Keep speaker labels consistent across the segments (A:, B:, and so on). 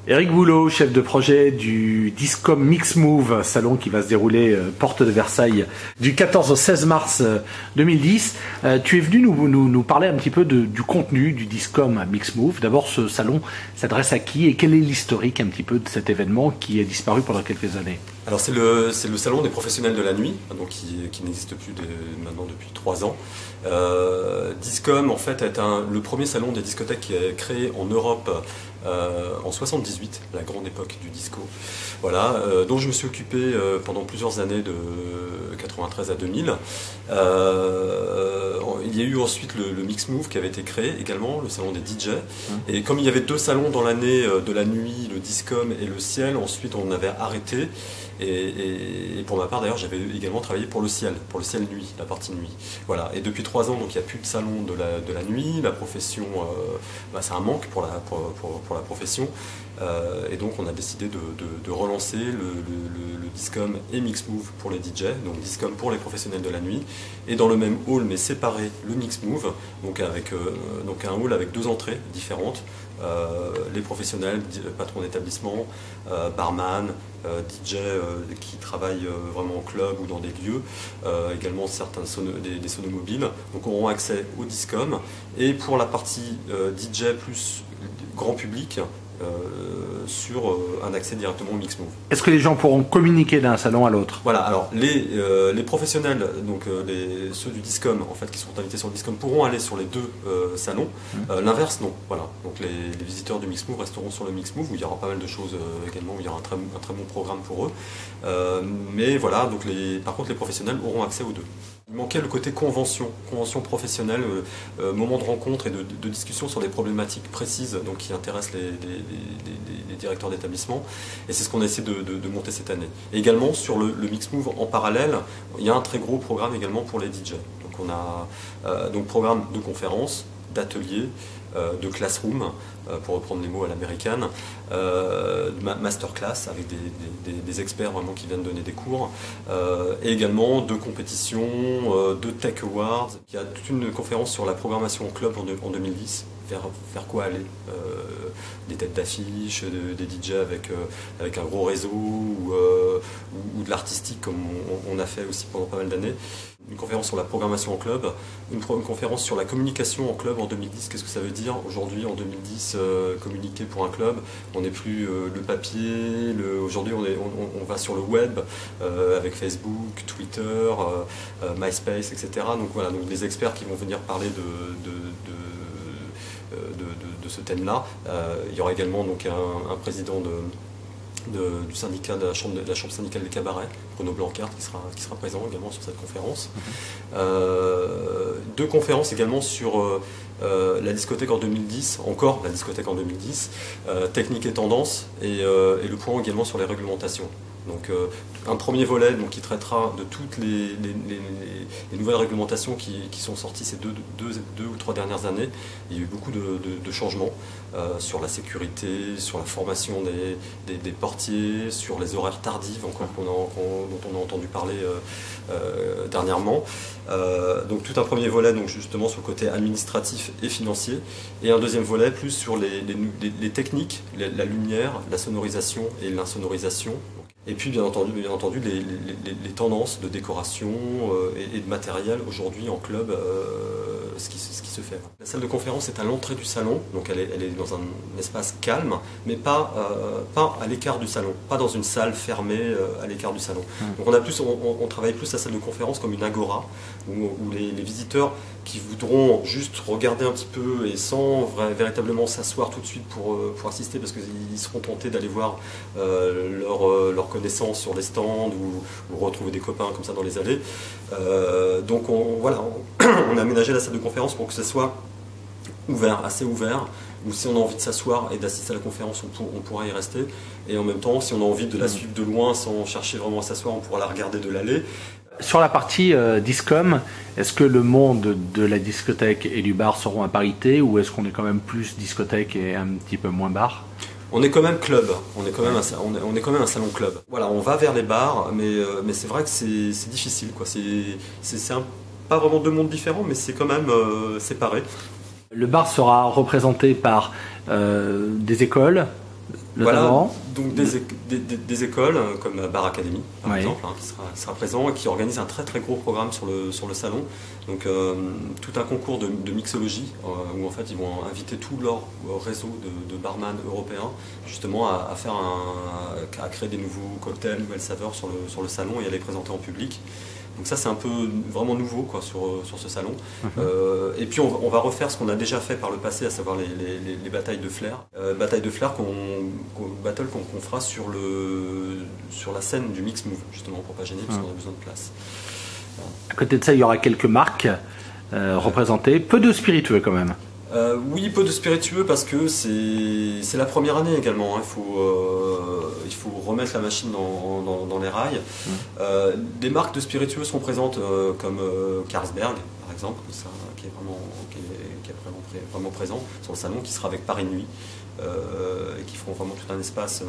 A: Éric Boulot, chef de projet du Discom Mix Move, salon qui va se dérouler porte de Versailles du 14 au 16 mars 2010. Tu es venu nous parler un petit peu du contenu du Discom Mix Move. D'abord, ce salon s'adresse à qui et quel est l'historique un petit peu de cet événement qui a disparu pendant quelques années?
B: Alors c'est le salon des professionnels de la nuit, donc qui n'existe plus maintenant depuis 3 ans. Discom en fait est le premier salon des discothèques qui est créé en Europe en 78, la grande époque du disco. Voilà, dont je me suis occupé pendant plusieurs années de 93 à 2000. Il y a eu ensuite le Mix Move qui avait été créé également, le salon des DJ. Et comme il y avait 2 salons dans l'année de la nuit, le Discom et le Ciel, ensuite on avait arrêté. Et pour ma part d'ailleurs j'avais également travaillé pour le Ciel nuit, la partie nuit. Voilà. Et depuis 3 ans donc il n'y a plus de salon de la nuit, la profession, c'est un manque pour la profession. Et donc on a décidé de relancer le Discom et Mix Move pour les DJ, donc Discom pour les professionnels de la nuit, et dans le même hall mais séparé le Mix Move, donc avec un hall avec 2 entrées différentes. Les professionnels, patrons d'établissement, barman, DJ qui travaillent vraiment en club ou dans des lieux, également certains des sonomobiles, donc auront accès au Discom. Et pour la partie DJ plus grand public, sur un accès directement au Mix Move.
A: Est-ce que les gens pourront communiquer d'un salon à l'autre?
B: Voilà, alors les professionnels, donc ceux du Discom en fait, qui sont invités sur le Discom pourront aller sur les 2 salons. L'inverse, non. Voilà. Donc les visiteurs du Mix Move resteront sur le Mix Move où il y aura pas mal de choses également, où il y aura un très bon programme pour eux. Mais voilà, donc par contre les professionnels auront accès aux 2. Il manquait le côté convention professionnelle, moment de rencontre et de discussion sur des problématiques précises donc, qui intéressent les directeurs d'établissement. Et c'est ce qu'on a essayé de monter cette année. Et également sur le Mix Move en parallèle, il y a un très gros programme également pour les DJ. Donc on a programme de conférences, d'ateliers, de classroom, pour reprendre les mots à l'américaine, masterclass avec des experts vraiment qui viennent donner des cours, et également de compétitions, de Tech Awards. Il y a toute une conférence sur la programmation en club en 2010, vers quoi aller, des têtes d'affiche, des DJ avec un gros réseau ou de l'artistique comme on a fait aussi pendant pas mal d'années. Une conférence sur la programmation en club, une conférence sur la communication en club en 2010. Qu'est-ce que ça veut dire aujourd'hui en 2010 communiquer pour un club? On n'est plus le papier, aujourd'hui on va sur le web avec Facebook, Twitter, MySpace, etc. Donc voilà, donc des experts qui vont venir parler de ce thème-là. Il y aura également donc un président du syndicat de la chambre syndicale des cabarets, Bruno Blancart, qui sera présent également sur cette conférence. 2 conférences également sur la discothèque en 2010, encore la discothèque en 2010, technique et tendance, et le point également sur les réglementations. Donc un premier volet donc, qui traitera de toutes les nouvelles réglementations qui sont sorties ces deux ou 3 dernières années. Il y a eu beaucoup de changements sur la sécurité, sur la formation des portiers, sur les horaires tardifs encore dont on a entendu parler dernièrement. Donc tout un premier volet donc, justement sur le côté administratif et financier, et un deuxième volet plus sur les techniques, la lumière, la sonorisation et l'insonorisation. Et puis bien entendu les tendances de décoration et de matériel aujourd'hui en club, ce qui se fait. La salle de conférence est à l'entrée du salon, donc elle est dans un espace calme, mais pas à l'écart du salon, pas dans une salle fermée à l'écart du salon. Donc on travaille plus la salle de conférence comme une agora, où les visiteurs qui voudront juste regarder un petit peu et sans véritablement s'asseoir tout de suite pour assister, parce qu'ils seront tentés d'aller voir leur connaissance sur des stands ou retrouver des copains comme ça dans les allées. Donc on a aménagé la salle de conférence pour que ce soit ouvert, assez ouvert, où si on a envie de s'asseoir et d'assister à la conférence, on pourra y rester. Et en même temps, si on a envie de la suivre de loin sans chercher vraiment à s'asseoir, on pourra la regarder de l'allée.
A: Sur la partie Discom, est-ce que le monde de la discothèque et du bar seront à parité, ou est-ce qu'on est quand même plus discothèque et un petit peu moins bar?
B: On est quand même club, on est quand même un salon club. Voilà, on va vers les bars, mais c'est vrai que c'est difficile, quoi. C'est pas vraiment 2 mondes différents, mais c'est quand même séparé.
A: Le bar sera représenté par des écoles, Notamment.
B: Voilà, donc des écoles comme Bar Academy par exemple, qui sera présent et qui organise un très très gros programme sur le salon. Donc tout un concours de mixologie où en fait ils vont inviter tout leur réseau de barman européens justement à créer des nouveaux cocktails, nouvelles saveurs sur le salon et à les présenter en public. Donc ça c'est un peu vraiment nouveau quoi, sur ce salon. Et puis on va refaire ce qu'on a déjà fait par le passé, à savoir les batailles de flair. Batailles de flair qu'on fera sur la scène du Mix Move, justement pour pas gêner parce qu'on a besoin de place. Voilà.
A: À côté de ça, il y aura quelques marques représentées, peu de spiritueux quand même.
B: Oui, peu de spiritueux parce que c'est la première année également. Hein. Il faut remettre la machine dans les rails. Des marques de spiritueux seront présentes comme Carlsberg, par exemple, qui est vraiment présent sur le salon, qui sera avec Paris Nuit et qui feront vraiment tout un espace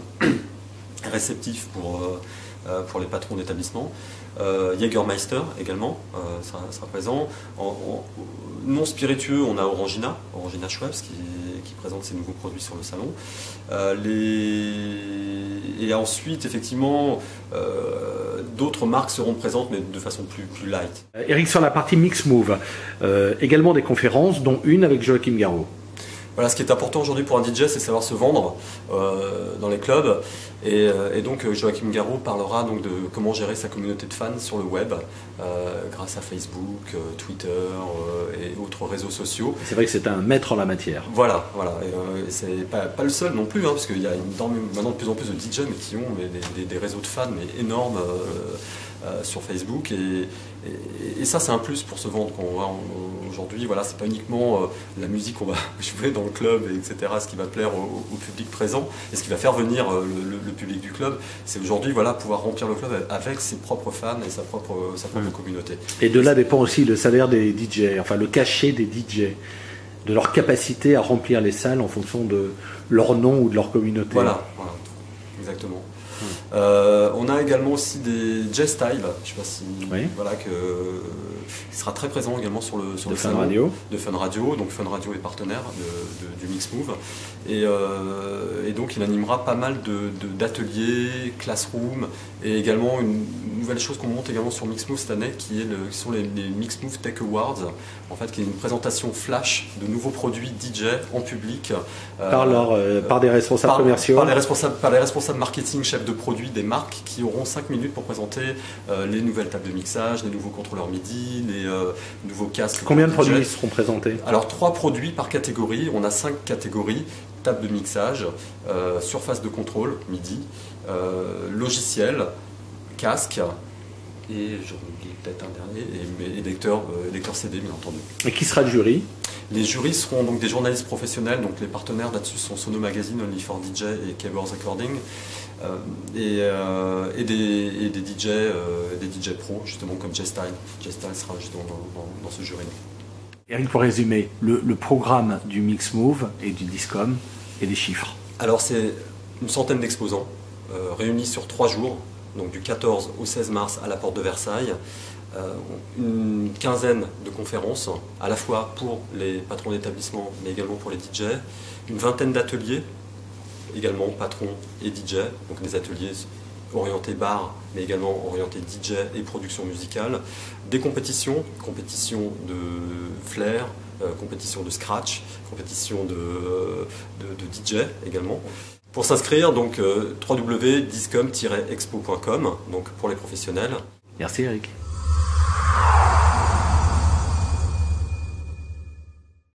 B: réceptif pour les patrons d'établissement. Jägermeister également sera présent. Non spiritueux, on a Orangina Schweppes qui présente ses nouveaux produits sur le salon. Et ensuite, effectivement, d'autres marques seront présentes, mais de façon plus light.
A: Eric, sur la partie Mix Move, également des conférences, dont une avec Joachim Garraud.
B: Voilà, ce qui est important aujourd'hui pour un DJ, c'est savoir se vendre dans les clubs. Et donc Joachim Garraud parlera donc de comment gérer sa communauté de fans sur le web grâce à Facebook, Twitter et autres réseaux sociaux.
A: C'est vrai que c'est un maître en la matière.
B: Voilà. Et c'est pas le seul non plus, hein, parce qu'il y a maintenant de plus en plus de DJ mais qui ont des réseaux de fans mais énormes sur Facebook. Et ça c'est un plus pour se vendre aujourd'hui. Voilà, c'est pas uniquement la musique qu'on va jouer dans le club, etc. Ce qui va plaire au public présent et ce qui va faire venir le public du club, c'est aujourd'hui pouvoir remplir le club avec ses propres fans et sa propre communauté.
A: Et de là dépend aussi le salaire des DJ, enfin le cachet des DJ, de leur capacité à remplir les salles en fonction de leur nom ou de leur communauté.
B: Voilà, exactement. On a également aussi des J-Style, je ne sais pas si qui sera très présent également sur le salon de Fun Radio. Donc Fun Radio est partenaire du Mix Move et donc il animera pas mal d'ateliers, classroom et également une nouvelle chose qu'on monte également sur Mix Move cette année qui sont les Mix Move Tech Awards, en fait qui est une présentation flash de nouveaux produits DJ en public
A: par des responsables commerciaux,
B: par les responsables marketing, chefs de produits des marques qui auront 5 minutes pour présenter les nouvelles tables de mixage, les nouveaux contrôleurs MIDI, les nouveaux casques.
A: Combien de produits seront présentés?
B: Alors 3 produits par catégorie, on a 5 catégories: table de mixage, surface de contrôle MIDI, logiciel, casque et j'en oublie peut-être un dernier, et lecteur CD bien entendu.
A: Et qui sera le jury?
B: Les jurys seront donc des journalistes professionnels, donc les partenaires là-dessus sont Sono Magazine, Only for DJ et Keyboards Recording, et des DJ pro justement comme J-Style. J-Style sera justement dans ce jury.
A: Eric, pour résumer, le programme du Mix Move et du Discom et les chiffres.
B: Alors c'est une centaine d'exposants réunis sur 3 jours, donc du 14 au 16 mars à la porte de Versailles. Une quinzaine de conférences, à la fois pour les patrons d'établissement, mais également pour les DJ. Une vingtaine d'ateliers, également patrons et DJ, donc des ateliers orientés bar, mais également orientés DJ et production musicale. Des compétitions de flair, compétition de scratch, compétition de DJ également. Pour s'inscrire, donc www.discom-expo.com, donc pour les professionnels.
A: Merci Eric.